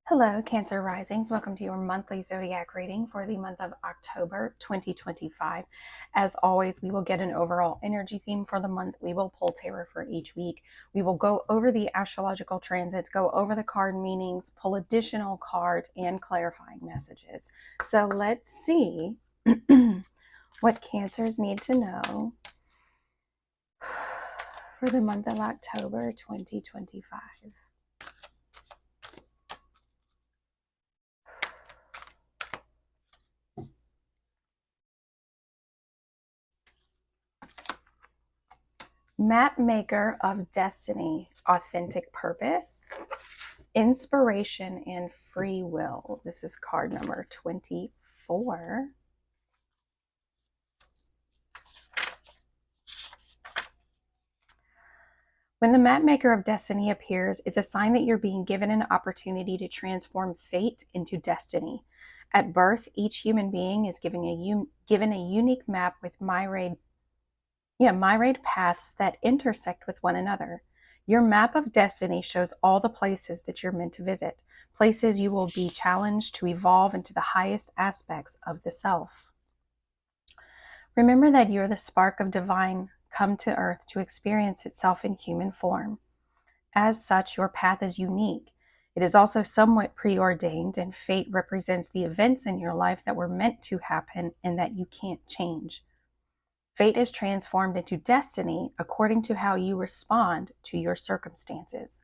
Hello, Cancer Risings. Welcome to your monthly zodiac reading for the month of October 2025. As always, we will get an overall energy theme for the month. We will pull tarot for each week. We will go over the astrological transits, go over the card meanings, pull additional cards, and clarifying messages. So let's see what Cancers need to know for the month of October 2025. Map maker of destiny, authentic purpose, inspiration, and free will. This is card number 24. When the map maker of destiny appears, it's a sign that you're being given an opportunity to transform fate into destiny. At birth, each human being is given a unique map with myriad paths that intersect with one another. Your map of destiny shows all the places that you're meant to visit, places you will be challenged to evolve into the highest aspects of the self. Remember that you're the spark of divine come to earth to experience itself in human form. As such, your path is unique. It is also somewhat preordained, and fate represents the events in your life that were meant to happen and that you can't change. Fate is transformed into destiny according to how you respond to your circumstances.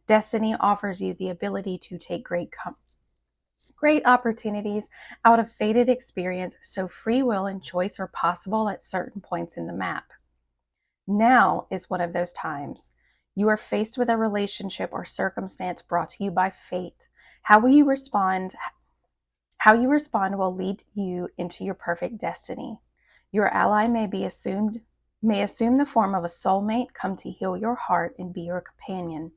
Destiny offers you the ability to take great opportunities out of fated experience, so free will and choice are possible at certain points in the map. Now is one of those times. You are faced with a relationship or circumstance brought to you by fate. How you respond will lead you into your perfect destiny. Your ally may assume the form of a soulmate, come to heal your heart and be your companion.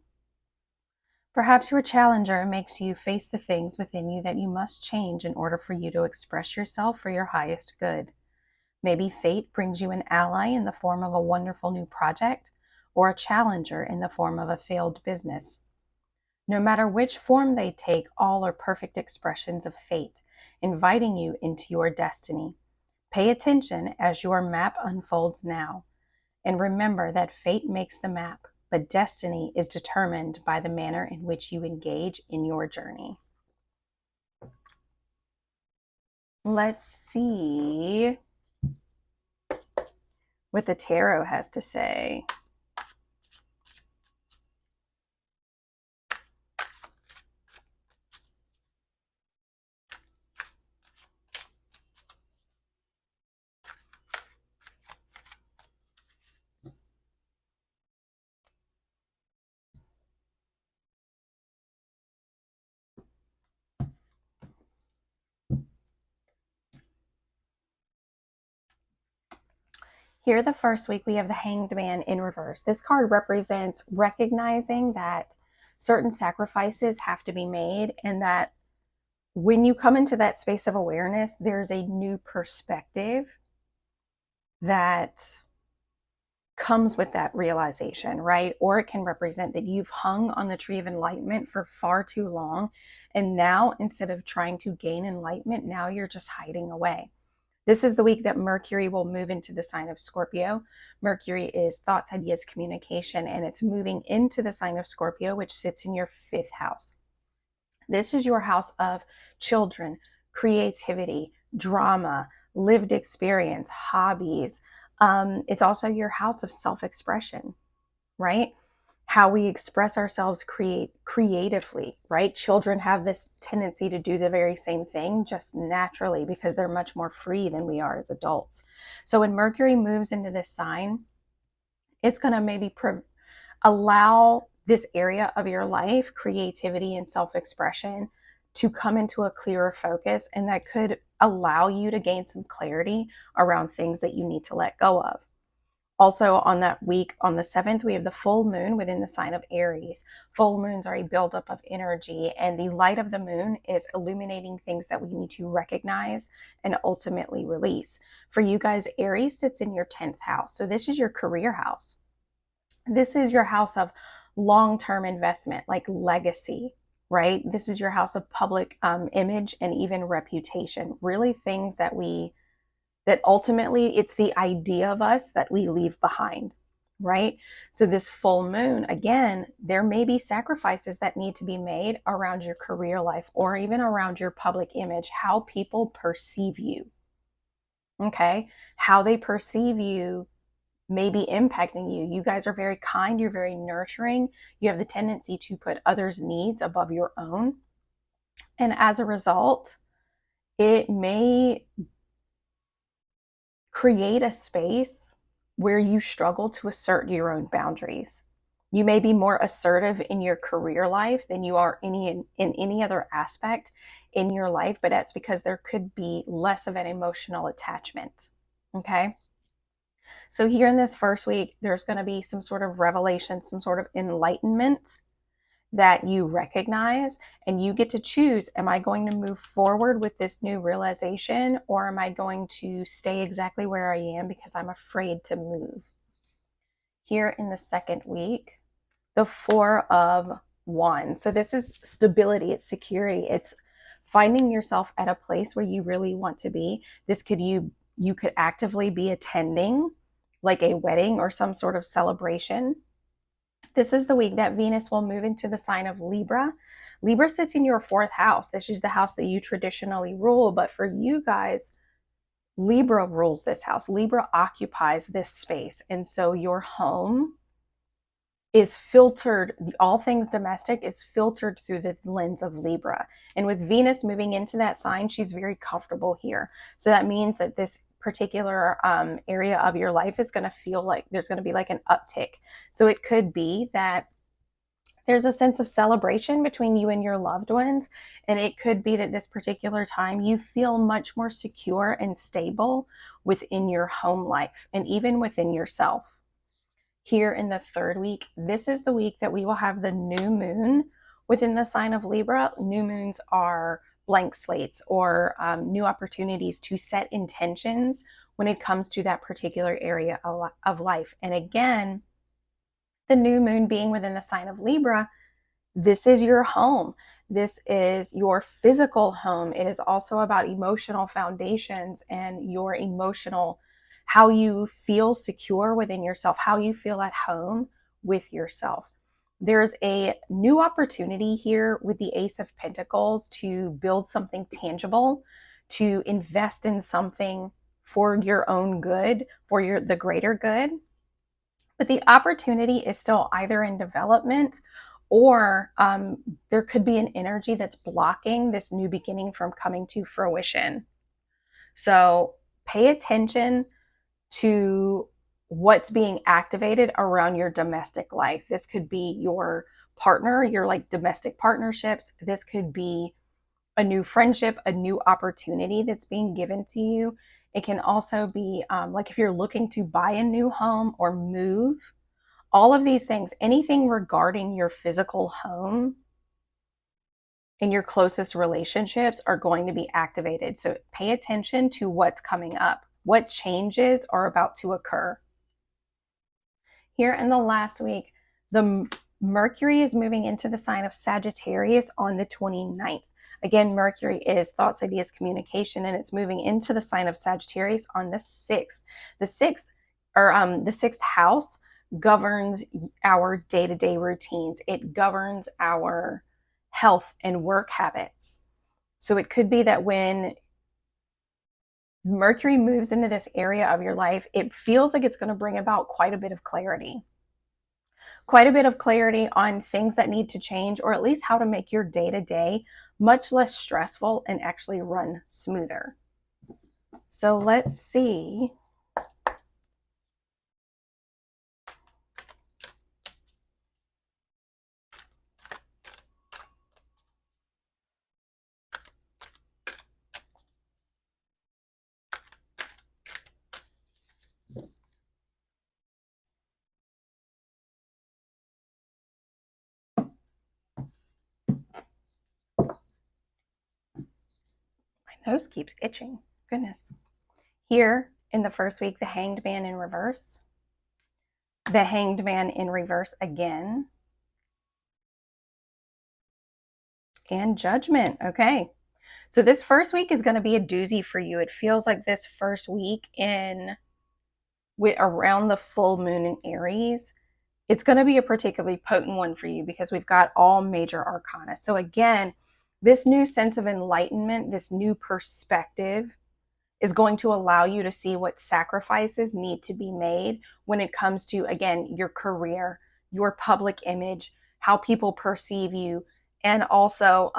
Perhaps your challenger makes you face the things within you that you must change in order for you to express yourself for your highest good. Maybe fate brings you an ally in the form of a wonderful new project, or a challenger in the form of a failed business. No matter which form they take, all are perfect expressions of fate, inviting you into your destiny. Pay attention as your map unfolds now, and remember that fate makes the map, but destiny is determined by the manner in which you engage in your journey. Let's see what the tarot has to say. Here, the first week, we have the Hanged Man in reverse. This card represents recognizing that certain sacrifices have to be made, and that when you come into that space of awareness, there's a new perspective that comes with that realization, right? Or it can represent that you've hung on the tree of enlightenment for far too long, and now instead of trying to gain enlightenment, now you're just hiding away. This is the week that Mercury will move into the sign of Scorpio. Mercury is thoughts, ideas, communication, and it's moving into the sign of Scorpio, which sits in your 5th house. This is your house of children, creativity, drama, lived experience, hobbies. It's also your house of self-expression, right? How we express ourselves creatively, right? Children have this tendency to do the very same thing just naturally because they're much more free than we are as adults. So when Mercury moves into this sign, it's going to maybe allow this area of your life, creativity and self-expression, to come into a clearer focus, and that could allow you to gain some clarity around things that you need to let go of. Also on that week, on the 7th, we have the full moon within the sign of Aries. Full moons are a buildup of energy, and the light of the moon is illuminating things that we need to recognize and ultimately release. For you guys, Aries sits in your 10th house. So this is your career house. This is your house of long-term investment, like legacy, right? This is your house of public image and even reputation. Really things that ultimately it's the idea of us that we leave behind, right? So this full moon, again, there may be sacrifices that need to be made around your career life or even around your public image, how people perceive you. Okay? How they perceive you may be impacting you. You guys are very kind, you're very nurturing. You have the tendency to put others' needs above your own. And as a result, it may create a space where you struggle to assert your own boundaries. You may be more assertive in your career life than you are in any other aspect in your life, but that's because there could be less of an emotional attachment. Okay. So, here in this first week, there's going to be some sort of revelation, some sort of enlightenment that you recognize, and you get to choose, am I going to move forward with this new realization, or am I going to stay exactly where I am because I'm afraid to move? Here in the second week, the Four of Wands. So this is stability, it's security, it's finding yourself at a place where you really want to be. This could you could actively be attending like a wedding or some sort of celebration. This is the week that Venus will move into the sign of Libra. Libra sits in your fourth house. This is the house that you traditionally rule. But for you guys, Libra rules this house. Libra occupies this space. And so your home is filtered, all things domestic is filtered through the lens of Libra. And with Venus moving into that sign, she's very comfortable here. So that means that this particular area of your life is going to feel like there's going to be like an uptick. So it could be that there's a sense of celebration between you and your loved ones. And it could be that this particular time you feel much more secure and stable within your home life and even within yourself. Here in the third week, this is the week that we will have the new moon within the sign of Libra. New moons are blank slates or new opportunities to set intentions when it comes to that particular area of life. And again, the new moon being within the sign of Libra, this is your home. This is your physical home. It is also about emotional foundations and your emotional, how you feel secure within yourself, how you feel at home with yourself. There's a new opportunity here with the Ace of Pentacles to build something tangible, to invest in something for your own good, for the greater good. But the opportunity is still either in development or there could be an energy that's blocking this new beginning from coming to fruition. So pay attention to what's being activated around your domestic life. This could be your partner, your like domestic partnerships. This could be a new friendship, a new opportunity that's being given to you. It can also be like if you're looking to buy a new home or move, all of these things, anything regarding your physical home and your closest relationships are going to be activated. So pay attention to what's coming up. What changes are about to occur? Here in the last week, the Mercury is moving into the sign of Sagittarius on the 29th. Again, Mercury is thoughts, ideas, communication, and it's moving into the sign of Sagittarius on the 6th. The sixth house governs our day-to-day routines. It governs our health and work habits. So it could be that when Mercury moves into this area of your life, it feels like it's going to bring about quite a bit of clarity. Quite a bit of clarity on things that need to change, or at least how to make your day-to-day much less stressful and actually run smoother. So let's see. My nose keeps itching. Goodness. Here in the first week, the Hanged Man in reverse. The Hanged Man in reverse again. and Judgment. Okay. So this first week is going to be a doozy for you. It feels like this first week around the full moon in Aries, it's going to be a particularly potent one for you because we've got all major arcana. So again, this new sense of enlightenment, this new perspective is going to allow you to see what sacrifices need to be made when it comes to, again, your career, your public image, how people perceive you, and also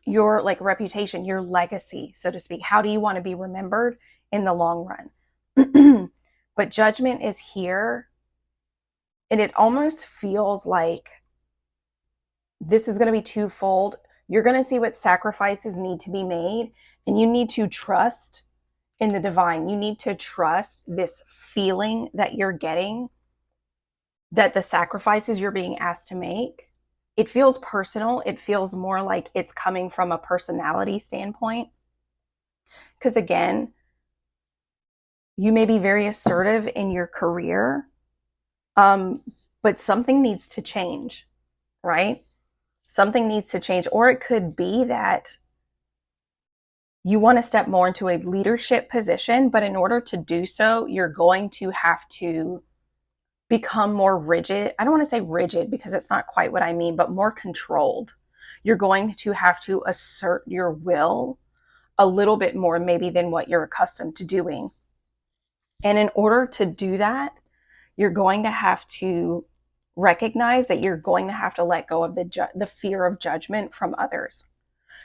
your like reputation, your legacy, so to speak. How do you want to be remembered in the long run? But Judgment is here, and it almost feels like this is going to be twofold. You're going to see what sacrifices need to be made, and you need to trust in the divine. You need to trust this feeling that you're getting, that the sacrifices you're being asked to make, it feels personal. It feels more like it's coming from a personality standpoint. Because again, you may be very assertive in your career, but something needs to change, right? Something needs to change. Or it could be that you want to step more into a leadership position, but in order to do so, you're going to have to become more rigid. I don't want to say rigid because it's not quite what I mean, but more controlled. You're going to have to assert your will a little bit more maybe than what you're accustomed to doing. And in order to do that, you're going to have to recognize that you're going to have to let go of the fear of judgment from others.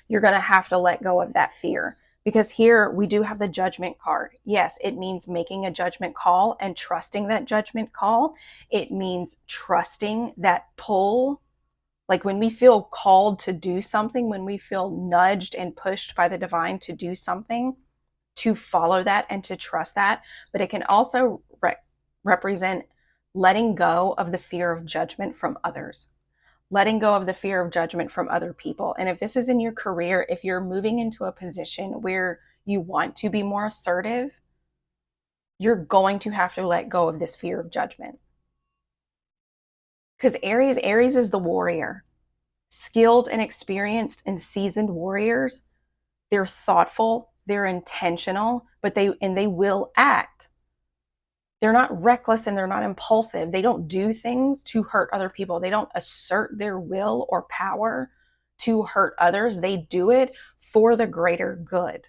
You're going to have to let go of that fear, because here we do have the Judgment card. Yes, it means making a judgment call and trusting that judgment call. It means trusting that pull. Like when we feel called to do something, when we feel nudged and pushed by the divine to do something, to follow that and to trust that. But it can also represent letting go of the fear of judgment from others, letting go of the fear of judgment from other people. And if this is in your career, if you're moving into a position where you want to be more assertive, you're going to have to let go of this fear of judgment. Because Aries is the warrior. Skilled and experienced and seasoned warriors, they're thoughtful, they're intentional, but they will act. They're not reckless and they're not impulsive. They don't do things to hurt other people. They don't assert their will or power to hurt others. They do it for the greater good.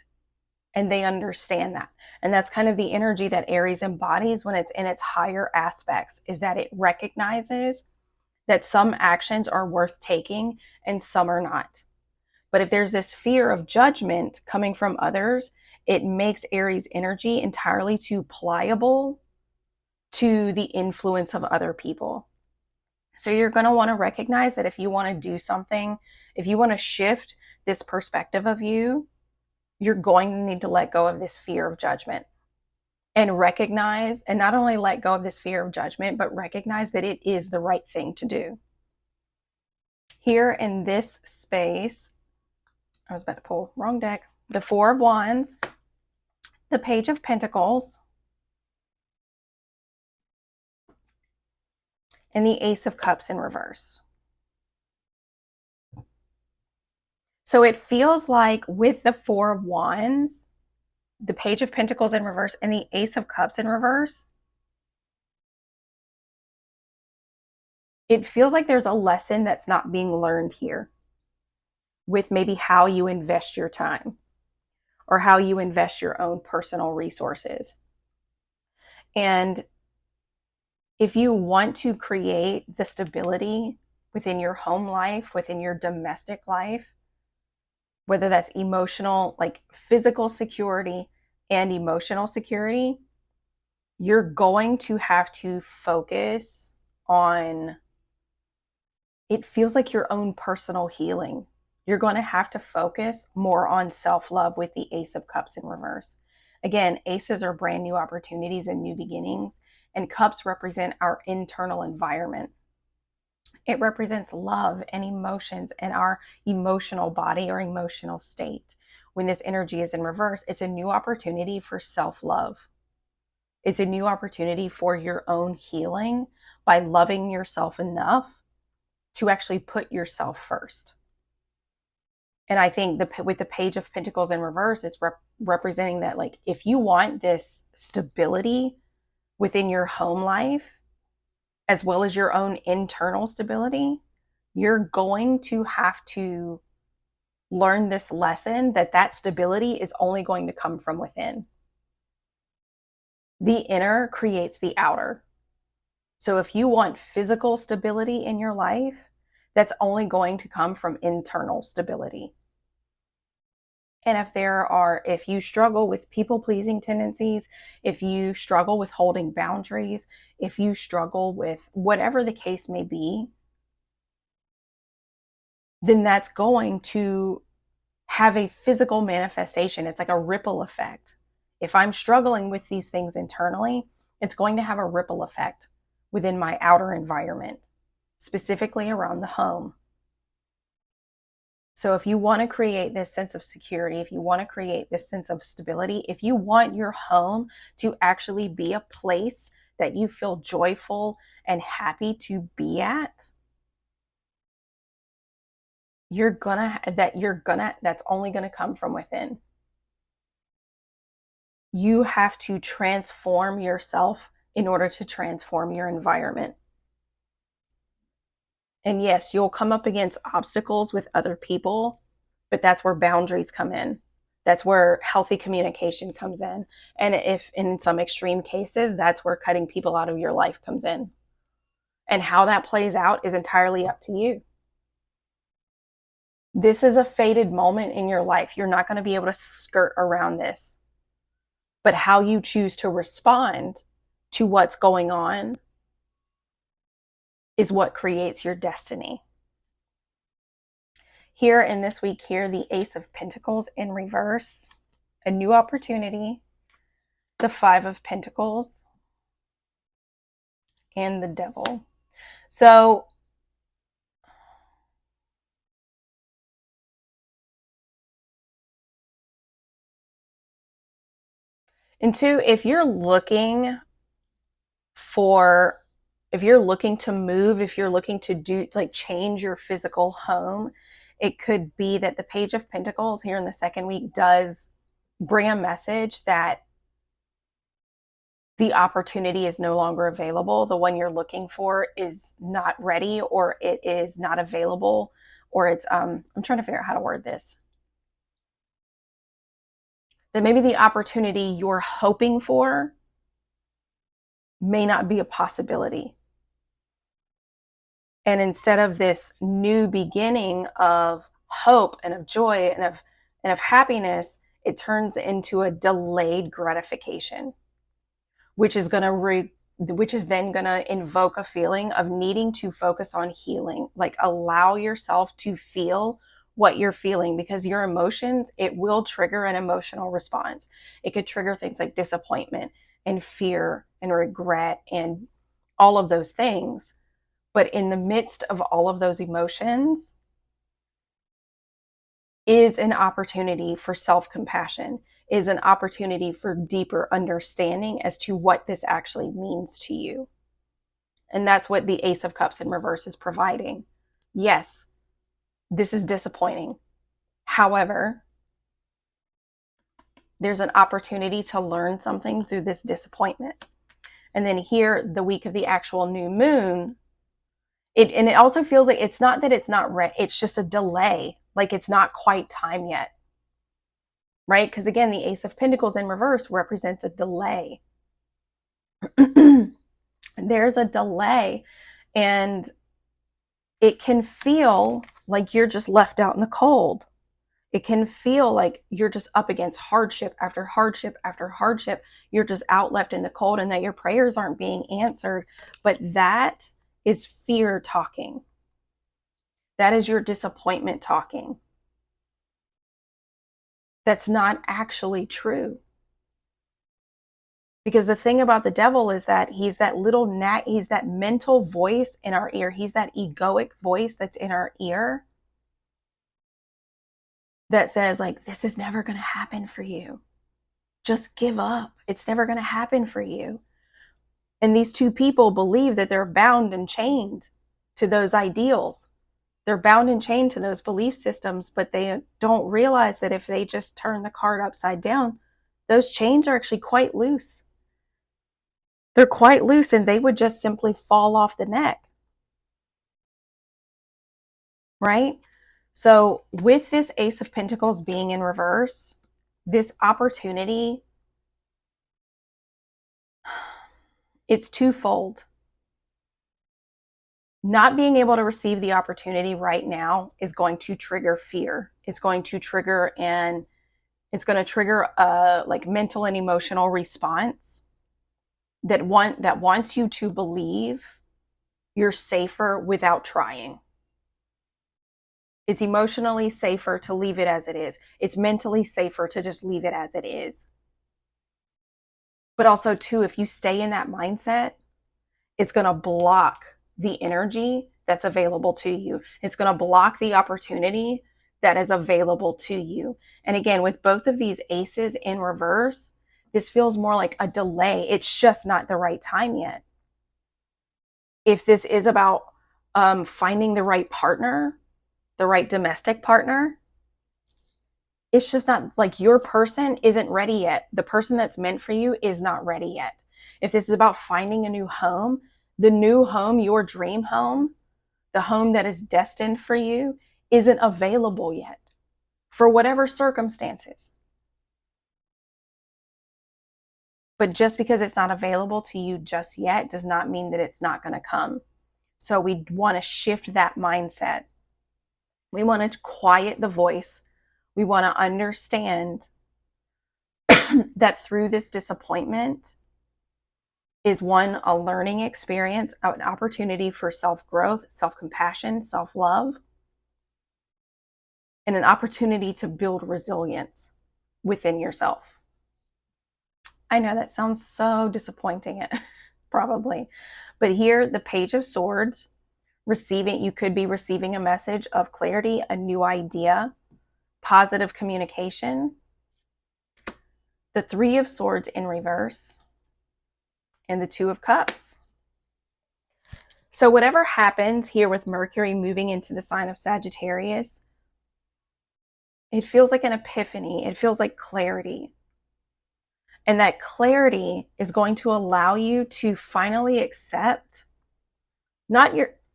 And they understand that. And that's kind of the energy that Aries embodies when it's in its higher aspects, is that it recognizes that some actions are worth taking and some are not. But if there's this fear of judgment coming from others, it makes Aries energy entirely too pliable to the influence of other people. So you're going to want to recognize that if you want to do something, if you want to shift this perspective of you, you're going to need to let go of this fear of judgment and recognize, and not only let go of this fear of judgment, but recognize that it is the right thing to do. Here in this space, I was about to pull wrong deck, the Four of Wands, the Page of Pentacles, and the Ace of Cups in reverse. So it feels like with the Four of Wands, the Page of Pentacles in reverse, and the Ace of Cups in reverse, it feels like there's a lesson that's not being learned here with maybe how you invest your time or how you invest your own personal resources. And if you want to create the stability within your home life, within your domestic life, whether that's emotional, like physical security and emotional security, you're going to have to focus on, it feels like your own personal healing. You're going to have to focus more on self-love with the Ace of Cups in reverse. Again, aces are brand new opportunities and new beginnings, and cups represent our internal environment. It represents love and emotions and our emotional body or emotional state. When this energy is in reverse, it's a new opportunity for self-love. It's a new opportunity for your own healing by loving yourself enough to actually put yourself first. And I think with the Page of Pentacles in reverse, it's representing that, like, if you want this stability within your home life, as well as your own internal stability, you're going to have to learn this lesson that stability is only going to come from within. The inner creates the outer. So if you want physical stability in your life, that's only going to come from internal stability. And if you struggle with people-pleasing tendencies, if you struggle with holding boundaries, if you struggle with whatever the case may be, then that's going to have a physical manifestation. It's like a ripple effect. If I'm struggling with these things internally, it's going to have a ripple effect within my outer environment, specifically around the home. So if you want to create this sense of security, if you want to create this sense of stability, if you want your home to actually be a place that you feel joyful and happy to be at, that's only going to come from within. You have to transform yourself in order to transform your environment. And yes, you'll come up against obstacles with other people, but that's where boundaries come in. That's where healthy communication comes in. And if in some extreme cases, that's where cutting people out of your life comes in. And how that plays out is entirely up to you. This is a fated moment in your life. You're not going to be able to skirt around this. But how you choose to respond to what's going on is what creates your destiny. Here in this week, here, the Ace of Pentacles in reverse, a new opportunity, the Five of Pentacles, and the Devil. So, and two, if you're looking to move, if you're looking to do, like, change your physical home, it could be that the Page of Pentacles here in the second week does bring a message that the opportunity is no longer available. The one you're looking for is not ready, or it is not available, or it's, I'm trying to figure out how to word this. That maybe the opportunity you're hoping for may not be a possibility. And instead of this new beginning of hope and of joy and of happiness, it turns into a delayed gratification, which is then going to invoke a feeling of needing to focus on healing. Like, allow yourself to feel what you're feeling, because your emotions, it will trigger an emotional response. It could trigger things like disappointment and fear and regret and all of those things. But in the midst of all of those emotions is an opportunity for self-compassion, is an opportunity for deeper understanding as to what this actually means to you. And that's what the Ace of Cups in reverse is providing. Yes, this is disappointing. However, there's an opportunity to learn something through this disappointment. And then here, the week of the actual new moon, it also feels like it's not that it's not ready, it's just a delay. Like, it's not quite time yet. Right? Because again, the Ace of Pentacles in reverse represents a delay. There's a delay, and it can feel like you're just left out in the cold. It can feel like you're just up against hardship after hardship after hardship. You're just out left in the cold, and that your prayers aren't being answered. But that is fear talking. That is your disappointment talking. That's not actually true. Because the thing about the devil is that he's that he's that mental voice in our ear. He's that egoic voice that's in our ear that says, like, this is never going to happen for you. Just give up. It's never going to happen for you. And these two people believe that they're bound and chained to those ideals. They're bound and chained to those belief systems, but they don't realize that if they just turn the card upside down, those chains are actually quite loose. They're quite loose and they would just simply fall off the neck. Right? So with this Ace of Pentacles being in reverse, this opportunity, it's twofold. Not being able to receive the opportunity right now is going to trigger fear. It's going to trigger a like mental and emotional response that wants you to believe you're safer without trying. It's emotionally safer to leave it as it is. It's mentally safer to just leave it as it is. But also too, if you stay in that mindset, it's going to block the energy that's available to you. It's going to block the opportunity that is available to you. And again, with both of these aces in reverse, this feels more like a delay. It's just not the right time yet. If this is about finding the right partner, the right domestic partner, it's just not like your person isn't ready yet. The person that's meant for you is not ready yet. If this is about finding a new home, the new home, your dream home, the home that is destined for you, isn't available yet for whatever circumstances. But just because it's not available to you just yet does not mean that it's not going to come. So we want to shift that mindset. We want to quiet the voice. We want to understand that through this disappointment is one, a learning experience, an opportunity for self-growth, self-compassion, self-love, and an opportunity to build resilience within yourself. I know that sounds so disappointing, probably. But here, the Page of Swords, you could be receiving a message of clarity, a new idea, positive communication. The Three of Swords in reverse, and the Two of Cups. So whatever happens here with Mercury moving into the sign of Sagittarius, it feels like an epiphany. It feels like clarity. And that clarity is going to allow you to finally accept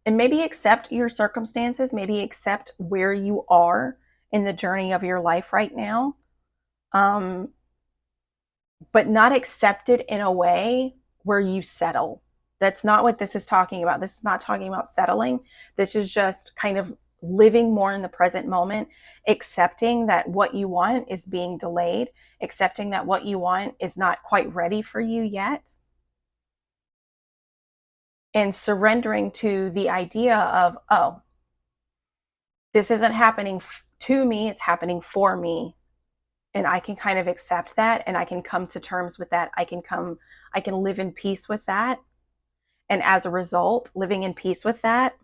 maybe accept your circumstances, maybe accept where you are in the journey of your life right now. But not accept it in a way where you settle. That's not what this is talking about. This is not talking about settling. This is just kind of living more in the present moment, accepting that what you want is being delayed, accepting that what you want is not quite ready for you yet, and surrendering to the idea of, oh, this isn't happening to me, it's happening for me. And I can kind of accept that, and I can come to terms with that. I can live in peace with that. And as a result, living in peace with that,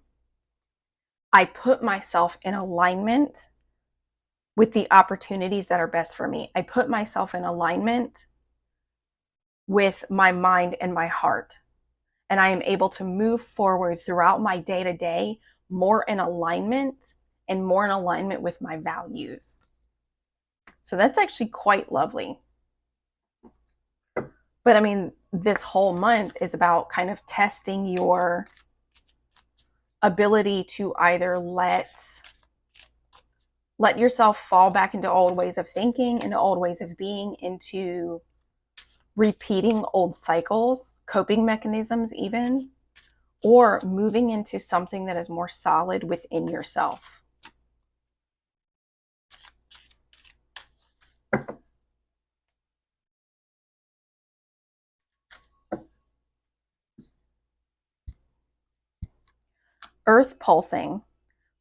I put myself in alignment with the opportunities that are best for me. I put myself in alignment with my mind and my heart. And I am able to move forward throughout my day-to-day more in alignment with my values. So that's actually quite lovely. But I mean, this whole month is about kind of testing your ability to either let yourself fall back into old ways of thinking, into old ways of being, into repeating old cycles, coping mechanisms even, or moving into something that is more solid within yourself. Earth pulsing.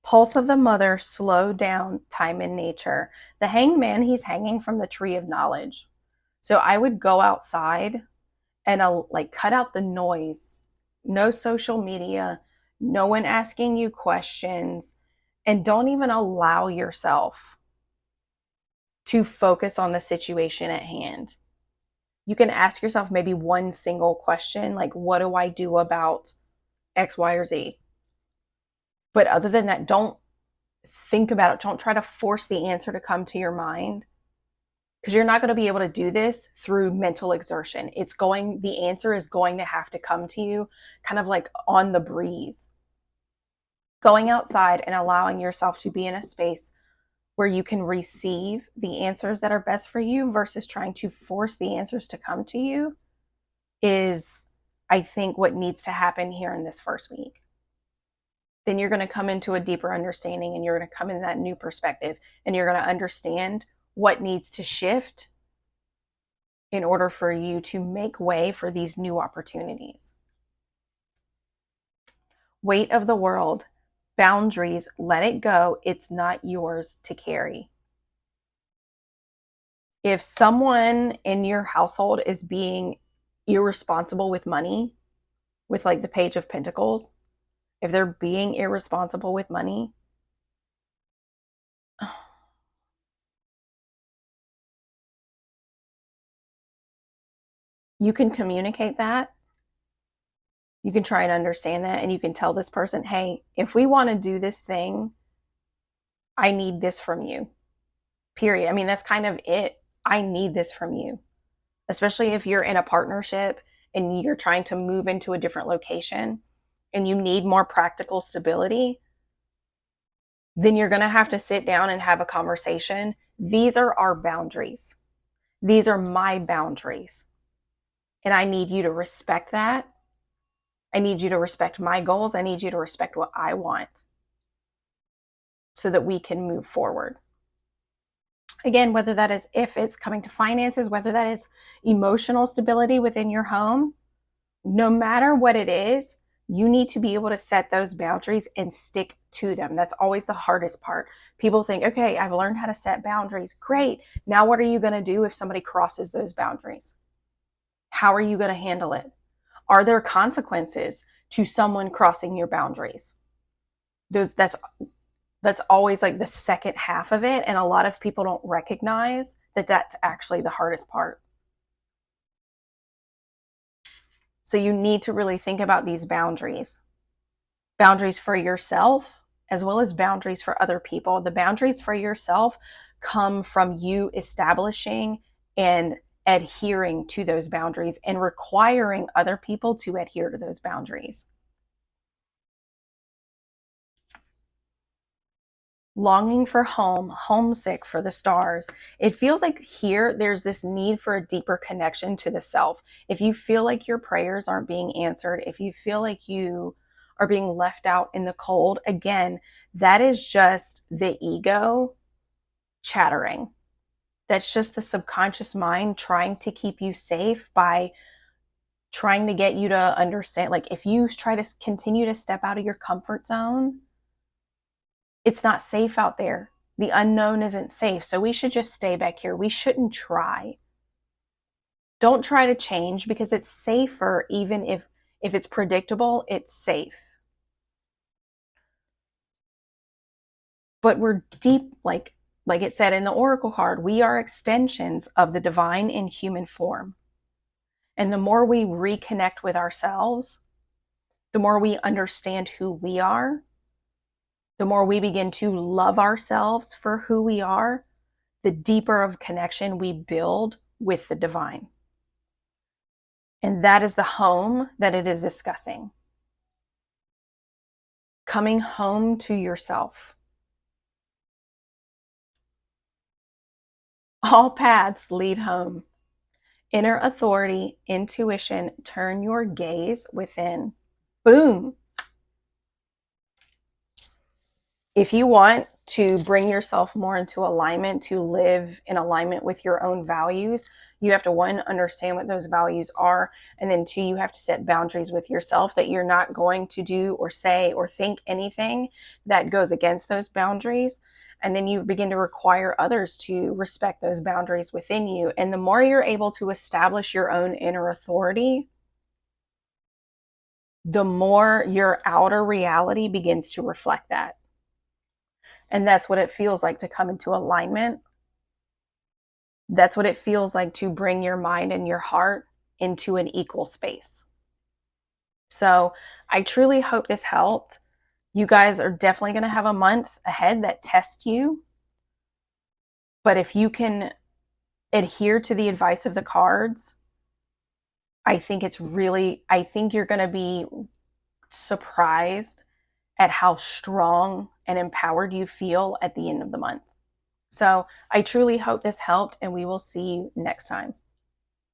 Pulse of the mother, slow down, time in nature. The hanged man, he's hanging from the tree of knowledge. So I would go outside and like cut out the noise. No social media, no one asking you questions, and don't even allow yourself to focus on the situation at hand. You can ask yourself maybe one single question, like, what do I do about X, Y, or Z? But other than that, don't think about it. Don't try to force the answer to come to your mind, because you're not going to be able to do this through mental exertion. The answer is going to have to come to you kind of like on the breeze. Going outside and allowing yourself to be in a space where you can receive the answers that are best for you versus trying to force the answers to come to you is, I think, what needs to happen here in this first week. Then you're going to come into a deeper understanding, and you're going to come in that new perspective, and you're going to understand what needs to shift in order for you to make way for these new opportunities. Weight of the world, boundaries, let it go. It's not yours to carry. If someone in your household is being irresponsible with money, with like the Page of Pentacles, if they're being irresponsible with money, you can communicate that. You can try and understand that, and you can tell this person, hey, if we want to do this thing, I need this from you. Period. I mean, that's kind of it. I need this from you. Especially if you're in a partnership and you're trying to move into a different location and you need more practical stability, then you're going to have to sit down and have a conversation. These are our boundaries. These are my boundaries. And I need you to respect that. I need you to respect my goals. I need you to respect what I want so that we can move forward. Again, whether that is if it's coming to finances, whether that is emotional stability within your home, no matter what it is, you need to be able to set those boundaries and stick to them. That's always the hardest part. People think, okay, I've learned how to set boundaries. Great. Now what are you going to do if somebody crosses those boundaries? How are you going to handle it? Are there consequences to someone crossing your boundaries? That's always like the second half of it. And a lot of people don't recognize that that's actually the hardest part. So you need to really think about these boundaries. Boundaries for yourself, as well as boundaries for other people. The boundaries for yourself come from you establishing and adhering to those boundaries and requiring other people to adhere to those boundaries. Longing for home, homesick for the stars. It feels like here there's this need for a deeper connection to the self. If you feel like your prayers aren't being answered, if you feel like you are being left out in the cold, again, that is just the ego chattering. That's just the subconscious mind trying to keep you safe by trying to get you to understand. Like if you try to continue to step out of your comfort zone, it's not safe out there. The unknown isn't safe. So we should just stay back here. We shouldn't try. Don't try to change because it's safer. Even if it's predictable, it's safe. But we're deep, like it said in the Oracle card, we are extensions of the divine in human form. And the more we reconnect with ourselves, the more we understand who we are, the more we begin to love ourselves for who we are, the deeper of connection we build with the divine. And that is the home that it is discussing. Coming home to yourself. All paths lead home. Inner authority, intuition, turn your gaze within. Boom. If you want to bring yourself more into alignment, to live in alignment with your own values, you have to, one, understand what those values are. And then two, you have to set boundaries with yourself that you're not going to do or say or think anything that goes against those boundaries. And then you begin to require others to respect those boundaries within you. And the more you're able to establish your own inner authority, the more your outer reality begins to reflect that. And that's what it feels like to come into alignment. That's what it feels like to bring your mind and your heart into an equal space. So I truly hope this helped. You guys are definitely going to have a month ahead that tests you. But if you can adhere to the advice of the cards, I think you're going to be surprised at how strong and empowered you feel at the end of the month. So I truly hope this helped, and we will see you next time.